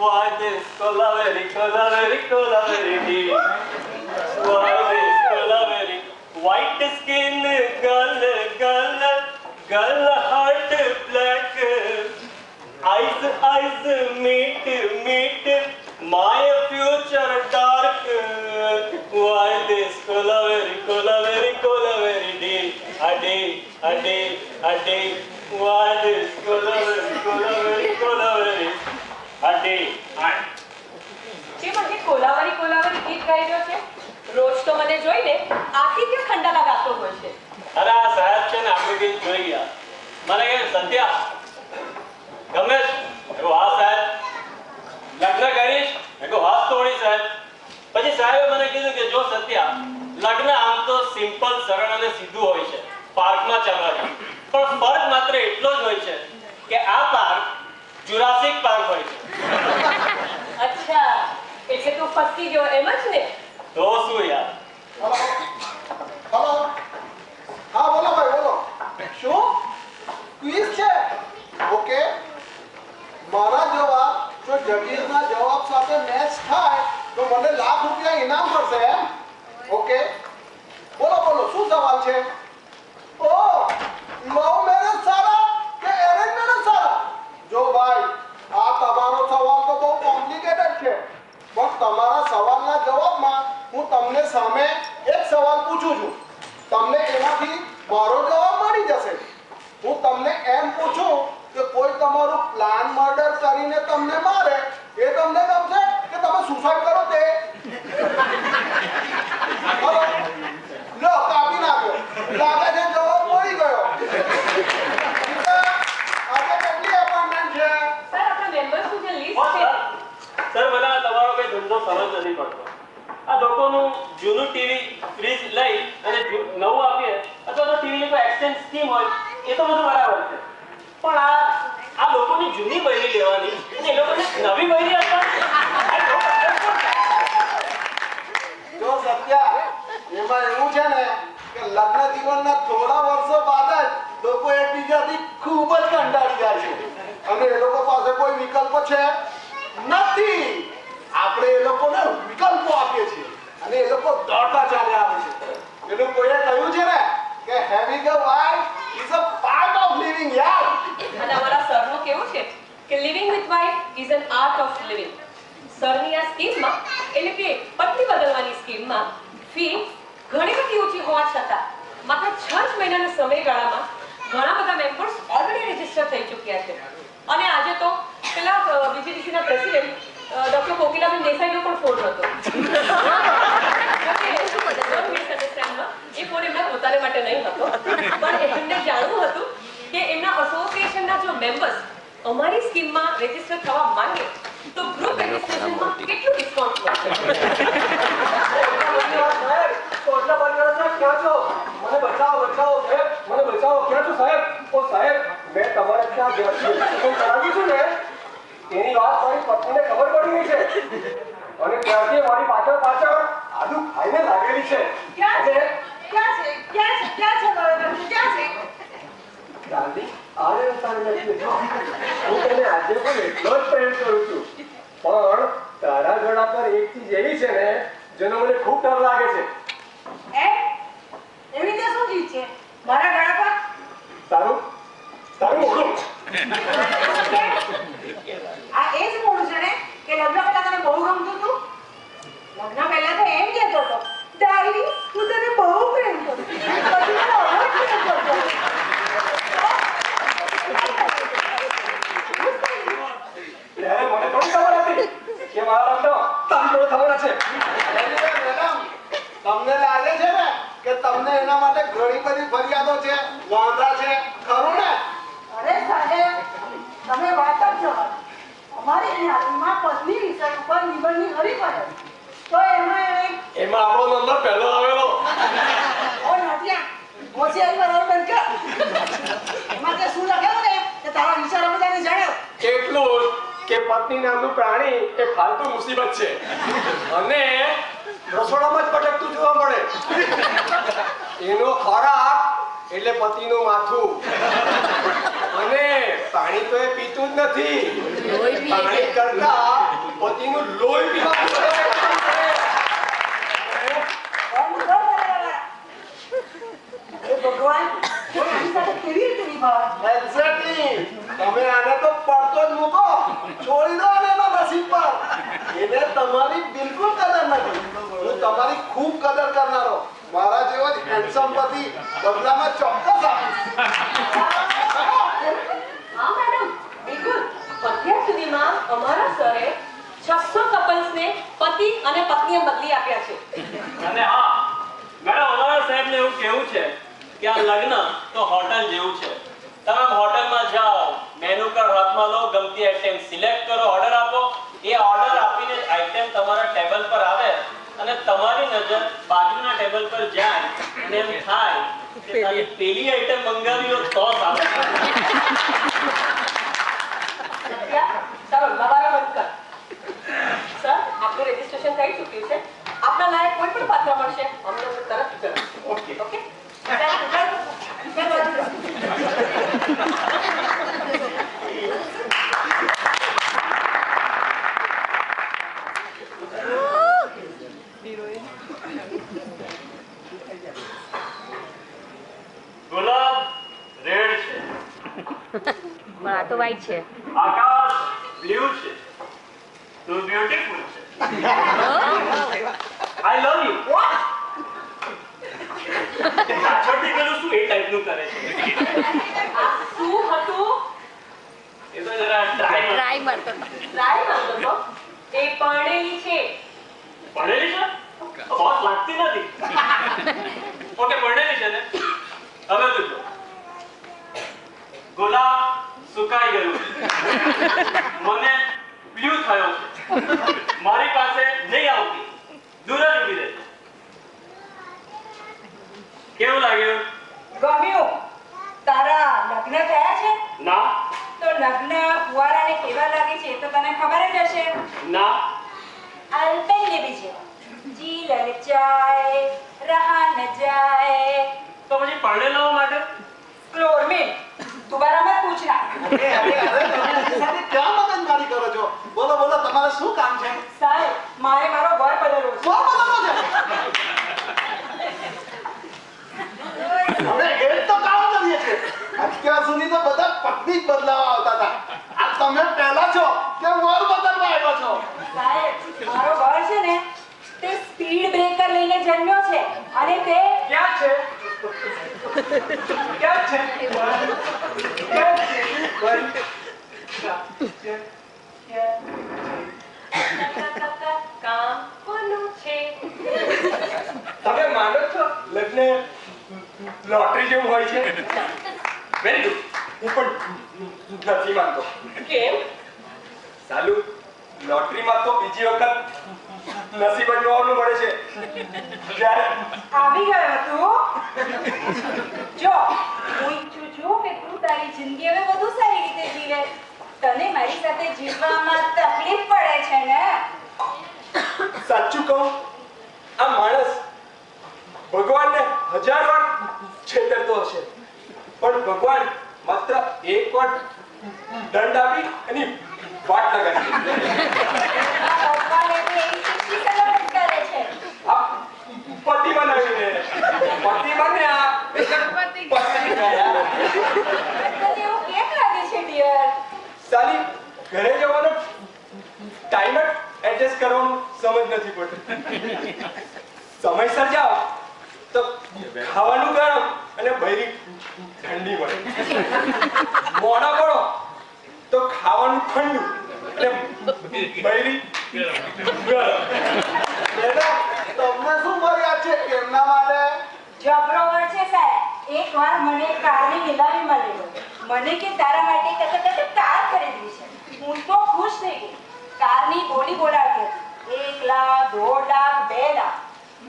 Why this colaveri deep? Why this colaveri? White skin, girl heart black. Eyes meet, my future dark. Why this colaveri deep? A day. Why this colaveri a day? કે મને કોલાવરી ગીત ગાઈ રહ્યો છે. રોજ તો મને જોઈને આખી કે ખંડાલા ગાતો હોય છે. અરે આ સાહેબ છે ને આપણે ગીત જોઈ ગયા. મને કે સંધ્યા ગમે એવો હા સાહેબ લગ્ન કરીશ એકો હાથ તોડી સાહેબ. પછી સાહેબે મને કીધું કે જો સત્યા લગ્ન આમ તો સિમ્પલ સરળ અને સીધું હોય છે પાર્કમાં ચાલવાનું, પણ ફરક માત્ર એટલો જ હોય છે કે આ પાર્ક જુરાસિક પાર્ક હોય છે. અચ્છા, એટલે તું ફસી ગયો એમ જ ને? તો શું યાર. હલો હા બોલો ભાઈ બોલો. શું ક્વિઝ છે? ઓકે, મારા જવાબ જો જગીરના જવાબ સાથે મેચ થાય તો મને ₹1,00,000 ઇનામ મળશે એમ? ઓકે બોલો શું સવાલ છે? ઓ લવ મેરેજ સારા કે એરેન્જ મેરેજ સારા? જો ભાઈ આ તમારો સવાલ તો બહુ કોમ્પ્લિકેટેડ છે, પણ તમારા સવાલના જવાબમાં હું તમને સામે એક સવાલ પૂછું છું. તમને એમાંથી મારો જવાબ મળી જશે. હું તમને એમ પૂછું કે કોઈ તમારું પ્લાન મર્ડર કરીને તમને મારે, એ તમને ગમશે કે તમે સુસાઇડ કરો તે? લો કાપી નાખ્યો. લાગે છે જવાબ મળી ગયો. આજે કેટલી અપોઇન્ટમેન્ટ છે? સર, આપણા મેમ્બર્સનું જે લિસ્ટ છે. સર મને તમારો કઈ ધંધો સમજ નથી પડતો. આ લોકોનું જૂનું ટીવી ફ્રીજ લઈ અને નવું આપીએ અથવા તો ટીવીની કોઈ એક્સચેન્જ સ્કીમ હોય એ તો બધું બરાબર છે, પણ આ લોકોની જૂની બૈરી લેવાની અને એ લોકોને નવી બૈરી આપવાની. જો સત્યા એમાં એવું છે ને કે લગ્ન જીવનના થોડા વર્ષો બાદ જ લોકો એકબીજાથી ખૂબ જ કંટાળી જાય છે અને એ લોકો પાસે કોઈ વિકલ્પ છે નથી. આપણે એ લોકોને વિકલ્પો આપીએ છીએ અને એ લોકો દોડતા ચાલ્યા આવે છે. પેલું કોઈએ કહ્યું છે ને કે having a wife is a part of living યાર. અને અમારા સરનું કેવું છે કે living with wife is an art of living. સરની આ સ્કીમમાં એટલે કે પત્ની બદલવાની સ્કીમમાં ફી ઘણી બધી ઓછી હોવા છતાં માત્ર 6 જ મહિનાના સમયગાળામાં ઘણા બધા મેમ્બર્સ ઓલરેડી રજીસ્ટર થઈ ચૂક્યા છે. અને આજે તો પેલા બીજીડીસીના પ્રેસિડેન્ટ ડોક્ટર કોકિલાબેન દેસાઈનો પણ ફોન હતો. એ ફોન એમના પોતાને માટે નહીં હતો, પણ એમને જાણવું હતું કે એમના એસોસિએશનના જો મેમ્બર્સ અમારી સ્કીમમાં રજીસ્ટર થવા માંગે તો ગ્રુપ રજીસ્ટ્રેશનમાં કેટલું ડિસ્કાઉન્ટ મળશે? કોટલા પરિવારના ક્યાં છો? મને બચાવો સાહેબ, મને બચાવો. ક્યાં છો સાહેબ? ઓ સાહેબ, મેં તમારે ત્યાં કરાવ્યું છું ને એની વાત મારી પત્નીને ખબર પડી ગઈ છે અને ત્યારથી મારી પાછળ આદુ ખાઈને લાગેલી છે. ક્યાં છે ગાંધી આજે નથી. હું તને આજે પણ એટલો જ પ્રેમ કરું છું, પણ તારા ગળા પર એક ચીજ એવી છે ને જેનો મને ખૂબ ડર લાગે છે. એવી રીતે શું ચીજ છે મારા ગળા પર? તારું મોઢું. આ એ જ મોઢું છે ને કે લગ્ન પહેલા તને બહુ ગમતું હતું? લગ્ન પહેલા તો એમ કહેતો હતો, ડાર્લિંગ હું તને બહુ પ્રેમ કરું છું. પછી મને અવોઇડ પ્રેમ કરતો. ત્યારે મને થોડી ખબર હતી કે મારા લગ્ન તારી જોડે થવાના છે. મેડમ, તમને લાગે છે ને કે તમને એના માટે ઘણી બધી ફરિયાદો છે, વાંધા છે, ખરું ને? અરે સાહેબ, તમે વાત જ જવા. અમારી જ્ઞાતિમાં પત્ની વિષય ઉપર નિબંધની હરીફાઈ હતી, તો એમાં આપણો નંબર પહેલો આવેલો. ઓ નટિયા હોશિયારી બરાબર બંધ કર. એમાં તે શું લખેલું ને કે તારા વિચારો બધાને જણાવ. એટલું કે પત્ની નામનું પ્રાણી એ ફાલતુ મુસીબત છે અને રસોડામાં જ ભટકતું જોવા મળે. એનો ખોરાક એટલે પતિનું માથું અને પાણી તો એ પીતું જ નથી. પાણી કરતા પતિનું લોહી પીવા બંધ કર બરાબર. એ ભગવાન હું આની સાથે કેવી રીતે નિભાવવા? એક્ઝેક્ટલી. તમે આને તો પડતો જ મૂકો. છોડી દો ને એના નસીબ પર. એને તમારી બિલકુલ કદર નથી. હું તમારી ખૂબ કદર કરનારો. મારા જેવો જ હેન્ડસમ પતિ બદલામાં ચોક્કસ આપીશ. હા મેડમ, બિલકુલ. અત્યાર સુધીમાં અમારા સરે 600 કપલ્સને પતિ અને પત્નીએ બદલી આપ્યા છે. અને હા મેડમ, અમારા સાહેબને એવું કહેવું છે કે આ લગ્ન તો હોટલ જેવું છે. તમે હોટલમાં જાઓ, મેનુ કાર્ડ હાથમાં લો, ગમતી આઈટમ સિલેક્ટ કરો, ઓર્ડર આપો. એ ઓર્ડર આપીને આઈટમ તમારા ટેબલ પર આવે અને તમારી નજર બાજુના ટેબલ પર જાય અને એમ થાય કે ખાલી પેલી આઈટમ મંગાવી હોત તો સારું. સત્યા, ચાલો લવારો બંધ કર. સર, આપનું રજીસ્ટ્રેશન થઈ ચૂક્યું છે. આપના લાયક કોઈ પણ પાત્ર મળશે અમને તરત જણાવો. ઓકે. ઓકે? ગુલાબ રેડ છે, આ તો વાઈટ છે. આકાશ બ્લુ છે, તું બ્યુટીફુલ છે. આઈ લવ યુ. છોટી ગયેલું શું એ ટાઈપનું કરે છે? આ શું હતું? એ તો જરા ટ્રાય ટ્રાય મારતો તો. એ પરણેલી છે. ભણેલી છે? બોસ લાગતી નથી. ઓકે, ભણેલી છે ને? હવે તું જો. ગુલાબ સુકાઈ ગયું છે. મને બ્લુ થયો છે. મારી પાસે નહીં આવતી, દૂર જ ઊભી રહે. કેવું લાગ્યું? ગમ્યું. તારા લગ્ન થયા છે? ના, તો લગ્ન ફુવારાને કેવા લાગે છે એ તો તને ખબર જ હશે. ના. અલ્પેન ને બી છે. જી લલચાए रहा न जाए. તો પછી પરણેલાઓ માટે क्लोरमीन दोबारा मत पूछना. અરે તમે એની સાથે ક્યાં મગજમારી કરો છો? બોલો બોલો, તમારે શું કામ છે? સાહેબ, મારે મારો ઘર બદલવો છે. શું બદલવો છે? હવે એ જ તો કામ કરીએ છીએ. અત્યાર સુધી તો બધા પત્ની જ બદલાવા આવતા હતા. આ તમે પહેલા છો કે વર બદલવા આવ્યા છો? સાહેબ, મારો ઘર છે ને તે સ્પીડ બ્રેકર લઈને જન્મ્યો છે અને તે ક્યાં છે? ક્યાં છે? ક્યાં છે? કામ કોનું છે? તમે માનો છો લગ્ન લોટરી જેવું હોય છે? Very good. હું પણ નથી માનતો. કેમ? સાલું લોટરીમાં તો બીજી વખત નસીબ અજમાવવાનું પડે છે. જ્યારે આવી ગયો તું. જો, હું ઈચ્છું છું કે તું તારી જિંદગી હવે વધુ સારી રીતે જીવે. તને મારી સાથે જીવવામાં તકલીફ પડે છે ને? સાચું કહું, આ માણસ ભગવાનને 1000 વાર છેતરતો હશે, પણ ભગવાન માત્ર એક વાર દંડ આપી એની વાટ લગાડી. આ ભગવાન એટલે એવી શિક્ષી સલામત કરે છે. આ પતિ બનાવીને પતિ બને આ પતિ ગયા. તને એવું કેમ લાગે છે ડિયર? સાલી ઘરે જવાનો ટાઈમ જ એડજસ્ટ કરવાનું સમજ નથી પડતી. સમયસર જાઓ તો ખાવાનું ગરમ અને બૈરી ઠંડી મળે. મોડા પડો તો ખાવાનું ઠંડુ અને બૈરી ગરમ. બેટા, તમને શું મર્યાદ છે એમના માટે? જબરો વર છે સાહેબ. એકવાર મને કારની નીલામી મળેલો. મને કે તારા માટે કશે કાર ખરીદવી છે. હું તો ખુશ થઈ ગઈ. કારની બોલી બોલાવતી હતી. 1 લાખ, 1.5 લાખ, 2 લાખ.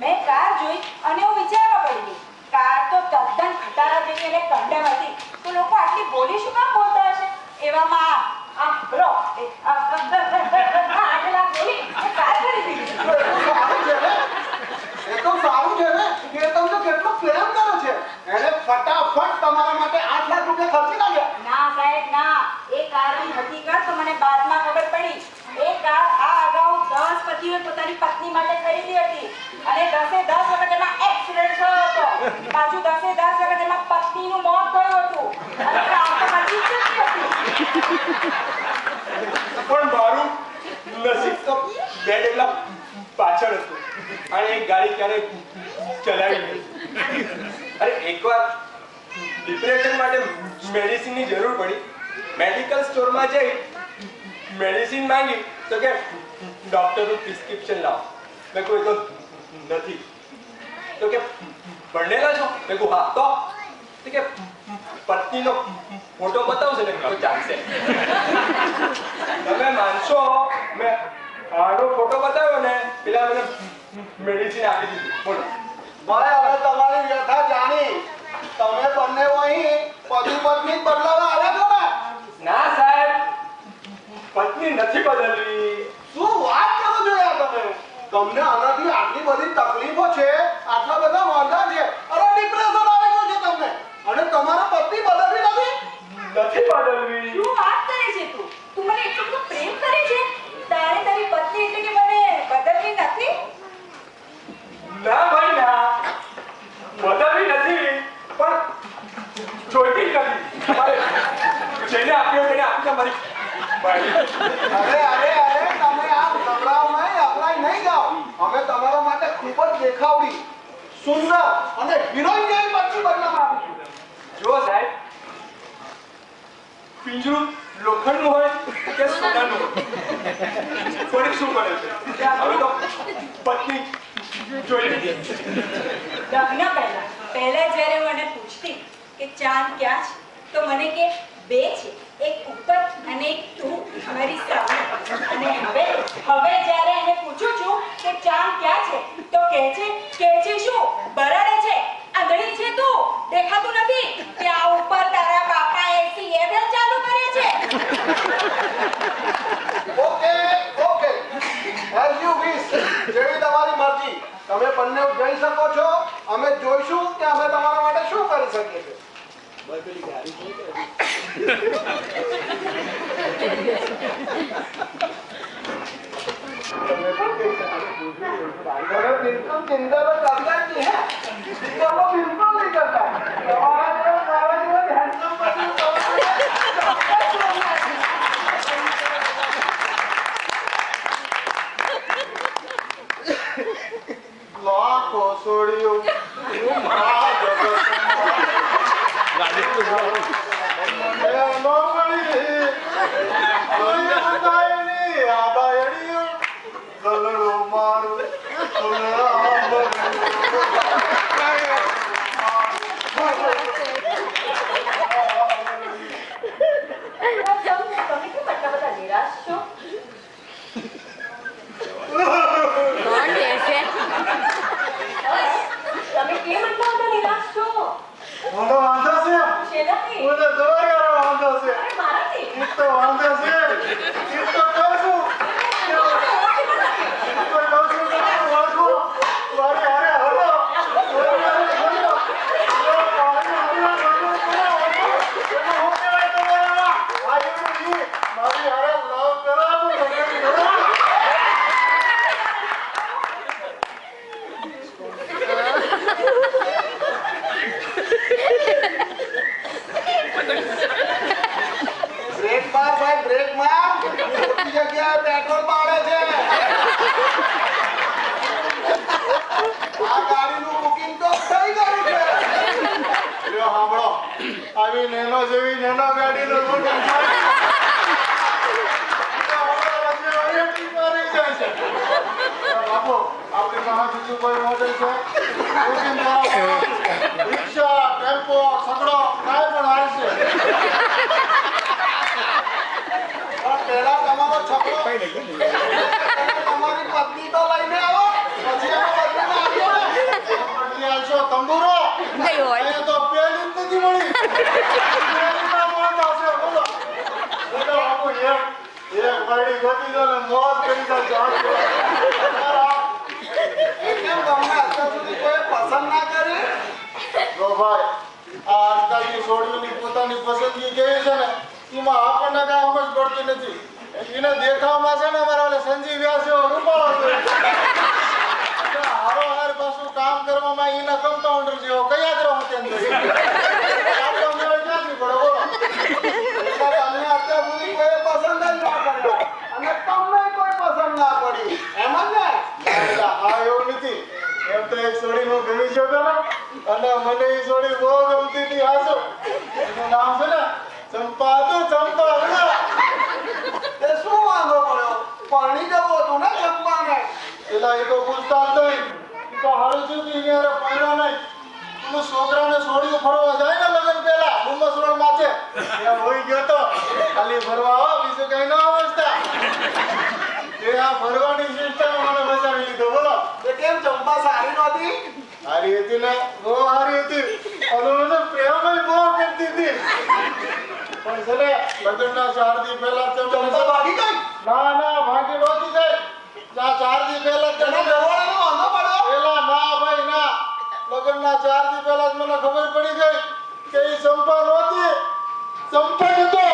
મેં કાર જોઈ અને હું વિચારવા પડી ગઈ. કાર તો તદ્દન ખટારા જેવી અને કંડમ હતી. તો લોકો આટલી બોલી શું કામ બોલતા હશે? એવામાં આ બ્રો 8 લાખ બોલી કાર ખરીદી લીધી. એ તો સારું છે ને. એ તમને કેટલો પ્રેમ કરે છે. એને ફટાફટ તમારા માટે 8 લાખ રૂપિયા ખર્ચી નાખ્યા. ના સાહેબ ના. એ કારની હકીકત તો મને બાદમાં ખબર પડી. એ કાર આ પણ મારું નસીબ તો 2 ડગલા પાછળ હતું અને એક ગાડી ક્યારેય ચલાવી નહીં. અરે એકવાર ડિપ્રેશન માટે મેડિસિનની જરૂર પડી. મેડિકલ સ્ટોરમાં જઈ મેડિસિન માંગી તો કે ડોક્ટરનું પ્રિસ્ક્રિપ્શન લાવો. મેં કોઈ તો નથી. તો કે ભણેલા છો? મેં કહું હા. તો કે પત્નીનો ફોટો બતાવશે ને તો ચાલશે. તમે માનશો મેં આનો ફોટો બતાવ્યો ને પેલા મને મેડિસિન આપી દીધી. બોલો ભાઈ હવે તમારી વ્યથા જાણી. તમે બંને અહીં પતિ પત્ની બદલાવા આવ્યા છો ને? ના સાહેબ, પત્ની નથી બદલવી. શું વાત કરો છો યાર તમે? તમને આનાથી આટલી બધી તકલીફો છે, આટલા બધા વાંધા છે, અરે ડિપ્રેશન આવી ગયું છે તમને, અને તમારા પત્ની બદલવી નથી બદલવી. શું વાત કરે છે તું? તું મને એટલો બધો પ્રેમ કરે છે? તારે તારી પત્ની એટલે કે મને બદલવી નથી? ના ભાઈ ના, બદલવી નથી, પણ જોઈતી જ નથી. તમારે જેને આપ્યો તેને આપી તમારી અરે અરે અરે તમે આ ગભરાઓ નહીં, અકળાઈ નહીં જાઓ. અમે તમારા માટે ખૂબ જ દેખાવડી, સુંદર અને હિરોઈન જેવી પત્ની બદલામાં આપીશું. જો સાહેબ, પિંજરું લોખંડનું હોય કે સોનાનું હોય, ફરક શું પડે છે? હવે તો પત્ની જોઈ લીધી. લગ્ન પહેલા જ્યારે મને પૂછતી કે ચાંદ ક્યાં છે, તો મને કે 2 છે, એક ઉપર અને એક તું મારી સામે. અને હવે જ્યારે એને પૂછું છું કે ચાંદ ક્યાં છે, તો કહે છે શું બરાડે છે, આંધળી છે તું, દેખાતું નથી? ત્યાં ઉપર તારા બાપાએ સીએફએલ ચાલુ કરે છે. Okay okay, as you wish, જેવી તમારી મરજી. તમે બંને જઈ શકો છો. અમે જોઈશું કે અમે તમારા માટે શું કરી શકીએ છીએ. बिल्कुल चिंता तो करना ही है, वो बिल्कुल नहीं करता है. हमारा जो हैंडसम पति लाखों सोड़ियों તમે કેમ આટલા બધા નિરાશ છો? તમે કેમ આટલા બધા નિરાશ છો? વાંધો છે, શેનાથી? હું તો દવાખાનો વાંધો છે. અરે મારાથી? ઈ તો વાંધો છે, ઈ તો કહું છું. બ્રેક માર ભાઈ, બ્રેક માર. ખોટી જગ્યાએ પેટ્રોલ પાડે છે. આ ગાડીનું બુકિંગ તો થઈ ગયું છે. લ્યો સાંભળો, આવી નેનો જેવી નેનો ગાડીનું બુકિંગ થાય છે. બાપુ, આપણી પાસે બીજું કોઈ મોડેલ છે? બુકિંગ કરાવો. રિક્ષા, ટેમ્પો, સગડો કાંઈ પણ હાલશે. પહેલા તમારો છકડો તમારી પત્ની તો લઈને આવો, પછી અમે બદલીને આવીએ ને. બદલી આવશો તંબુરો? અહીંયા તો પેલી જ નથી મળી. પેલી ના મળતા હશે, બોલો. બોલો બાપુ, એક ગાડી ગોતી દો ને મોજ કરી દો. કેમ તમને અત્યાર સુધી કોઈ પસંદ ના કરી? જો ભાઈ, આ આજકાલની છોડીઓની પોતાની પસંદગી કેવી છે ને, એમાં આપણને કાંઈ સમજ પડતી નથી. એને દેખાવમાં છે ને અમારા ઓલે સંજીવ વ્યાસ એવો રૂપાળો છે. હારોહાર પાછું કામ કરવામાં એના કમ્પાઉન્ડર જેવો કયા ગ્રહ તેમ આપણો મેળ ક્યાંથી પડે બોલો? અમને અત્યાર સુધી કોઈ પસંદ જ ના કર્યો. અને મને ઈ છોડી બહુ ગમતી હતી હાસો. એનું નામ છે ને ચંપા હતું, ચંપા એ શું વાંધો પડ્યો? પાણી જવું હતું ને ચંપાને. એલા એ તો પૂછતા જ નહીં. ઈ તો હારું થયું કે ઈને હારે પાણ્યો નહીં. પેલું છોકરાને છોડીઓ ફરવા જાય ને લગન પહેલા ડુમસ રોડ માથે ત્યાં હોઈ ગયો તો ખાલી ફરવા આવો, બીજું કઈ ન અવસ્થા. એ આ ફરવાની સિસ્ટમ મને બચાવી લીધો. બોલો એ કેમ ચંપા સારી નહોતી? સારી હતી ને, બહુ સારી હતી. અને મને પ્રેમ બહુ કરતી હતી. પણ છે ને લગ્નના 4 દી પહેલા ચંપા ભાગી ગઈ? ના ના, ભાગી નહોતી ગઈ. 4 દી પહેલા તને ઘરવાળાનો વાંધો પડ્યો? પેલા ના ભાઈ ના, લગ્નના 4 દી પહેલા જ મને ખબર પડી ગઈ કે ઈ ચંપા નહોતી, ચંપક હતો.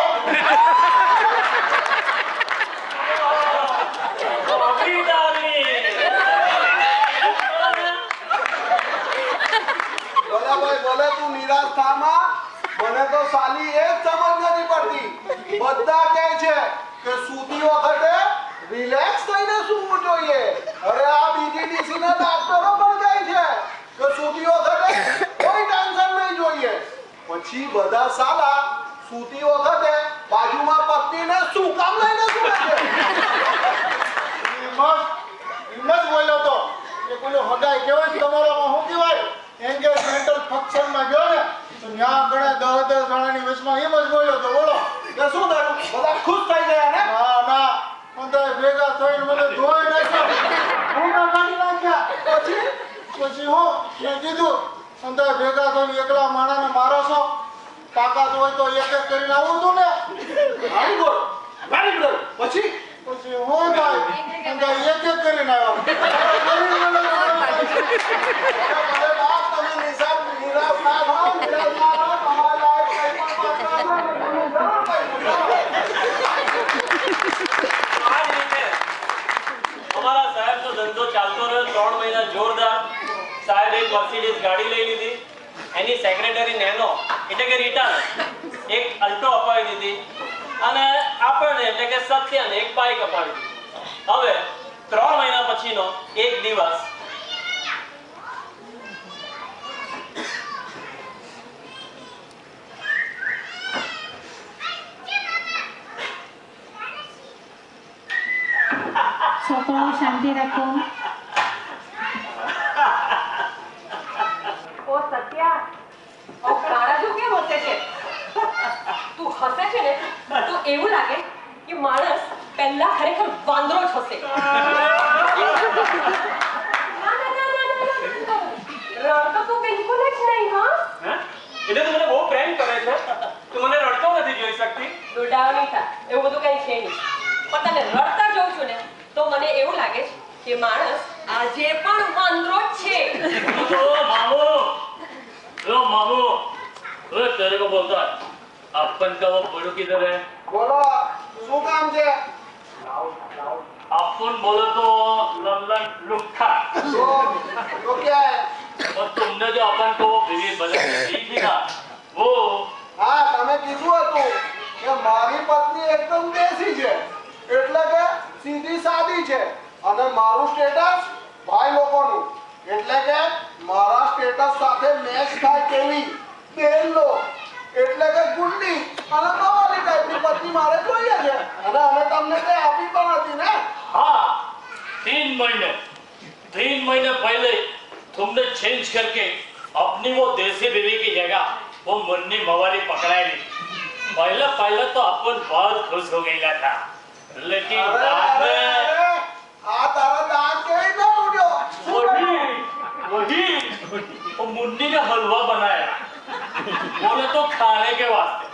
ભાભી ડાર્લિંગ. બોલે ભાઈ બોલે, તું નિરાશ થામાં. મને તો સાલી એ જ સમજ નથી પડતી. બધા કહે છે કે સૂતી વખતે રિલેક્સ થઈને સૂવું જોઈએ. અરે આ BGDC ના ડોક્ટરો પણ કહે છે કે સૂતી વખતે કોઈ ટેન્શન નહીં જોઈએ. પછી બધા સાલા સૂતી વખતે બાજુમાં પત્નીને શું કામ લઈને સૂવે છે? હિંમત બોલ્યો તો કે પેલું હગાઈ કહેવાય તમારામાં શું કહેવાય, એન્ગેજમેન્ટલ ફંક્શનમાં ગયો ને તો ત્યાં ઘણા 10 જણાની વચમાં એમ જ બોલ્યો તો. બોલો કે શું થયું? બધા ખુશ થઈ ગયા ને? ના ના, બધા ભેગા થઈને મને ધોઈ નાખ્યો, ભૂંગા કાઢી નાખ્યા. પછી હું મેં કીધું બધા ભેગા થઈને એકલા માણાને મારો છો? તાકાત હોય તો એક એક કરીને આવું હતું ને. Very good, very good. પછી હું થાય બધા એક એક કરીને આવ્યો. આ જ રીતે અમારા સાહેબનો ધંધો ચાલતો રહ્યો 3 મહિના જોરદાર. સાહેબ એક મર્સિડીઝ ગાડી લઈ લીધી. એની સેક્રેટરી નેનો એટલે કે રીટા એક અલ્ટો અપાવી દીધી અને આપણને એટલે કે સત્યને એક બાઇક અપાવી દીધી. હવે 3 મહિના પછીનો એક દિવસ છોકરાઓ શાંતિ રાખો. ઓ સત્યા, ઓ કાળા તું કેમ હસે છે? તું હસે છે ને તો એવું લાગે કે માણસ પહેલા ખરેખર વાંદરો જ હશે. રડતો તો બિલકુલ જ નહીં. હા એટલે તું મને બહુ પ્રેમ કરે છે, તું મને રડતો નથી જોઈ શકતી. દોડાવ નહીં થા, એવું બધું કઈ છે નહીં. પણ તને રડતા જોઉં છું ને તો મને એવું લાગે છે કે માણસ આજે પણ વાંદરો જ છે. मामू तेरे को बोलता है अपन का वो बोलो किधर है? બોલો શું કામ છે? अपन बोले तो लल्लन लुक्खा તો क्या है? और तुमने जो अपन को वो बीवी बदल दी थी ना वो હા, તમે કીધું હતું કે મારી પત્ની એકદમ દેશી છે, એટલે કે સીધી સાદી છે અને મારું સ્ટેટસ ભાઈ લોકોનું, એટલે કે મારા સ્ટેટસ સાથે મેચ થાય તેવી બેલો એટલે કે ગુંડી અને કવાલી ટાઈપની પત્ની મારે જોઈએ છે. અને અમે તમને તે આપી પણ હતી ને. हाँ 3 महीने पहले तुमने चेंज करके अपनी वो देसी बीवी की जगह वो मुन्नी मवाली पकड़ाई ली. पहले तो अपन बहुत खुश हो गया था, लेकिन અરે, बाद અરે, में અરે, આ તારા દાંત કેવી રીતે તૂટ્યો? वही वो मुन्नी ने हलवा बनाया, बोले तो खाने के वास्ते.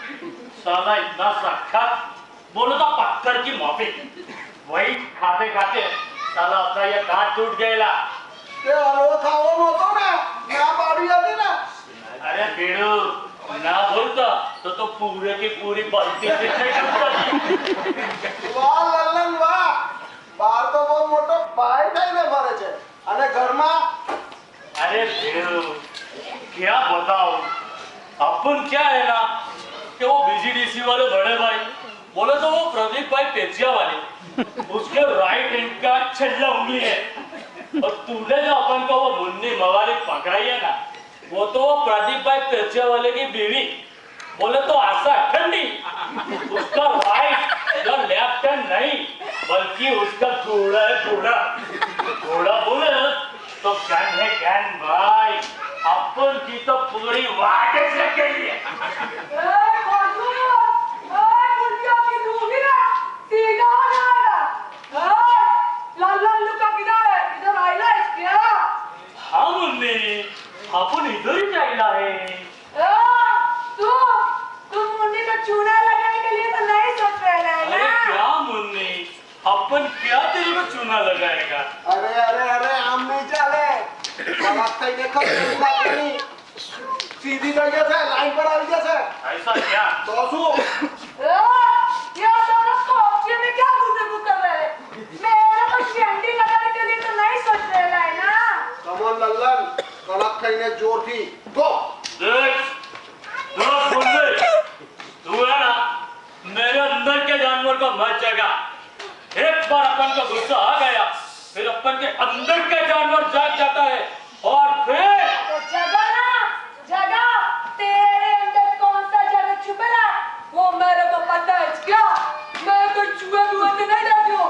साला इतना सख्त, बोले तो पत्थर की माफी. वही खाते खाते साला अपना ये दांत टूट गया. તે હલવો ખાવાનો હતો ને, ના પાડી હતી ને. अरे बेड़ू ना बोलता तो पूरे की पूरी बाल्टी से વાહ લલ્લન વાહ, બહાર તો બહુ મોટો ભાઈ થઈને ફરે છે અને ઘરમાં अरे बेड़ू क्या बताओ, अपन क्या है ना कि वो बीजीडीसी वाले बड़े भाई बोले तो वो प्रदीप भाई पेचिया वाले उसके राइट हैंड का छल्ला उंगली है. और तूने जो अपन को वो मुन्नी मवाली पकड़ाई है ना, वो तो प्रदीप भाई पेचे वाले की बीवी, बोले तो आशा ठंडी, उसका राइट या लेफ्ट हैंड नहीं बल्कि उसका घोड़ा है घोड़ा। घोड़ा बोले ना तो गन है गन भाई, अपन की तो पूरी वाट से के लिए। हाँ मुन्नी, अपन इधर ही जाइला है। अरे क्या मुन्नी, अपन क्या तेरे को चूना लगाएगा? अरे अरे अरे आम नहीं चाले बात થઈ દેખો નહીં સીધી જગ્યા છે લાઈન પર આવી જશે ऐसा क्या? તો શું કમોન લલ્લન કડક થઈને જોરથી ગો देख, मुन्नी, तू है ना मेरे अंदर के जानवर को मत जगा। एक बार अपन का गुस्सा आ गया, फिर अपन के अंदर के जानवर जाग जाता है और फिर तेरे अंदर कौन सा जगह छुपेला वो मेरे को पता है क्या? मैं कोई चूहे बुआ से नहीं डरती हूँ।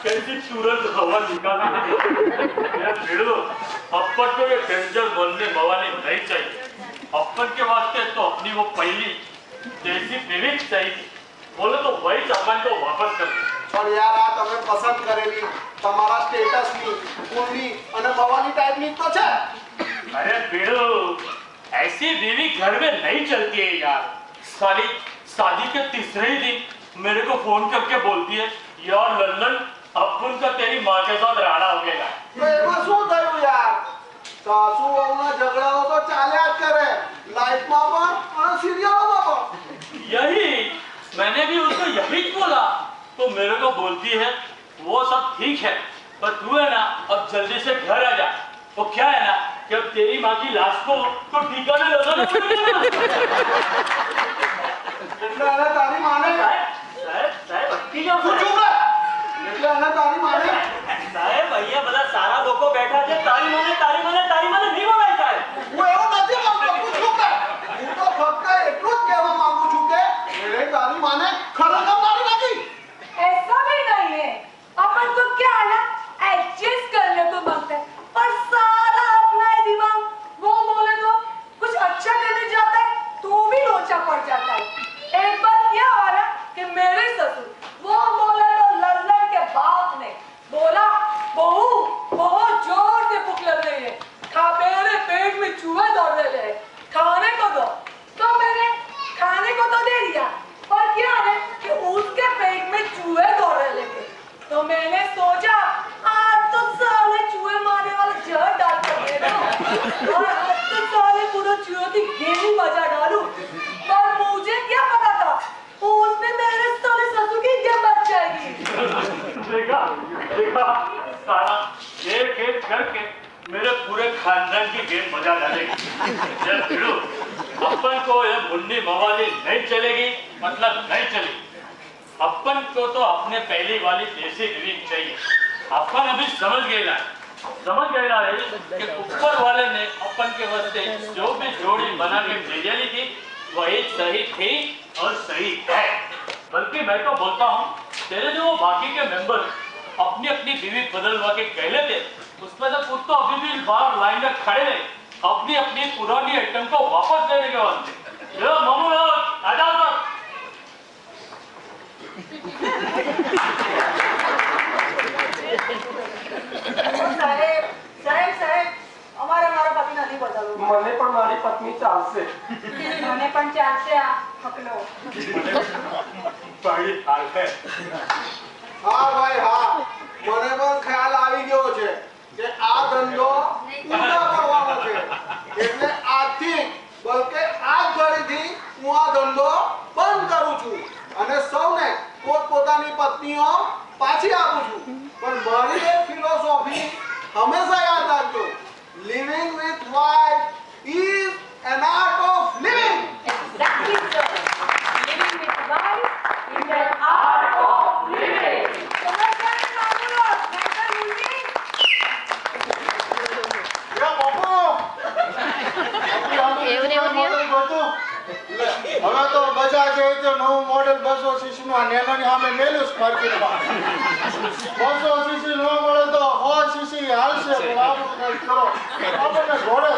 कैसी तुरंत हवा निकाली। मेरा भिड़ो, अपन को ये डेंजर बनने वाली नहीं चाहिए। अपन के वास्ते तो अपनी वो पहली देसी बीवी चाहिए। बोले तो वही सामान को वापस कर दे। પણ યાર આ તમે પસંદ કરેલી તમારા સ્ટેટસની કુંડલી અને મવાની ટાઈપની તો છે अरे भिड़ो, ऐसी बीवी घर में नहीं चलती है यार। साली शादी के तीसरे ही दिन मेरे को फोन करके बोलती है, यार लल्लन अपन का तेरी माँ के साथ राड़ा हो गया। તો એમાં શું થયું યાર સાસુ વહુના ઝઘડાઓ તો ચાલ્યા જ કરે લાઈફમાં પણ અને સિરિયલોમાં પણ यही मैंने भी उसको यही बोला तो मेरे को बोलती है वो सब ठीक है पर तू है ना अब जल्दी से घर आ जा। तो क्या है ना कि अब तेरी माँ की लाश को तो ठिकाने लगाना पड़ेगा। એટલે એને તારી માને साहेब अटकी जाओ તું ચૂપ રહે એટલે એને તારી માને साहेब भैया બધા સારા લોકો બેઠા છે તારી મને નહીં બોલાય સાહેબ। હું એવું નથી માંગતો તું ચૂપ રહે હું તો ફક્ત એટલું જ કહેવા માંગુ છું કે એણે તારી માને ખરેખર મારી નાખી ऐसा भी नहीं है अपन तो क्या है ना एडजस्ट करने को मांगता है पर सारा अपना ही दिमाग वो बोले तो कुछ अच्छा करने जाता है तो भी लोचा पड़ जाता है। एक बार क्या हुआ ना कि मेरे ससुर वो बोले तो लल्लन के बाप ने बोला बहू बहुत जोर से भूख लग रही है मेरे पेट में चूहे दौड़ रहे हैं खाने को दो। तो मैंने खाने को तो दे दिया पर क्या है कि उसके पेट में चूहे दौड़ने लगे तो मैंने सोचा आज तो साले चूहे मारने वाला जहर डाल कर दे दो और आज तो साले पूरा चूहों की गेली बजा डालूं। पर मुझे क्या पता था उसमें मेरे साले ससुर की इज्जत बच जाएगी। देखा सारा एक एक करके मेरे पूरे खानदान की गेम मजा डालेगी। जब भिड़ो अपन को ये मुन्नी मवाली नहीं चलेगी मतलब नहीं चलेगी। अपन को तो अपने पहली वाली देसी बीवी चाहिए। अपन अभी समझ गए है कि ऊपर वाले ने अपन के वास्ते जो भी जोड़ी बना के भेजेली थी वही सही थी और सही है। बल्कि मैं तो बोलता हूँ तेरे जो वो बाकी के मेंबर अपनी अपनी बीवी बदलवा के कह लेते उसमें से कुछ तो अभी भी बाहर लाइन में खड़े रहे अपनी अपनी पुरानी आइटम को वापस लेने के वास्ते। ये मामू आ जाओ सर। સાહેબ સાહેબ સાહેબ અમારે મારા પતિ નથી બદલવું મને પણ મારી પત્ની ચાલશે મને પણ ચાલશે આ હકલો बड़ी हाल है। હા ભાઈ હા મને પણ ખ્યાલ આવી ગયો છે કે આ ધંધો ઊંધા કરવાનો છે એટલે આજથી બલકે આ ઘડીથી હું આ ધંધો બંધ કરું છું અને સૌને પોતપોતાની પત્નીઓ પાછી આપું છું પણ મારી એક ફિલોસોફી હંમેશા યાદ રાખજો living with wife is an art of living Exactly, sir. Living with wife is an art of living. તમે કેમ સાંભળો? નહીંતર મુન્ની પૈસા છે તો નવું મોડેલ 200 સીસી નું આ નેનોની સામે મેલ્યું છે માર્કેટમાં 200 સીસી ન મળે તો 100 સીસી હાલશે પણ આ બધું કંઈક કરો આપણને ઘોડે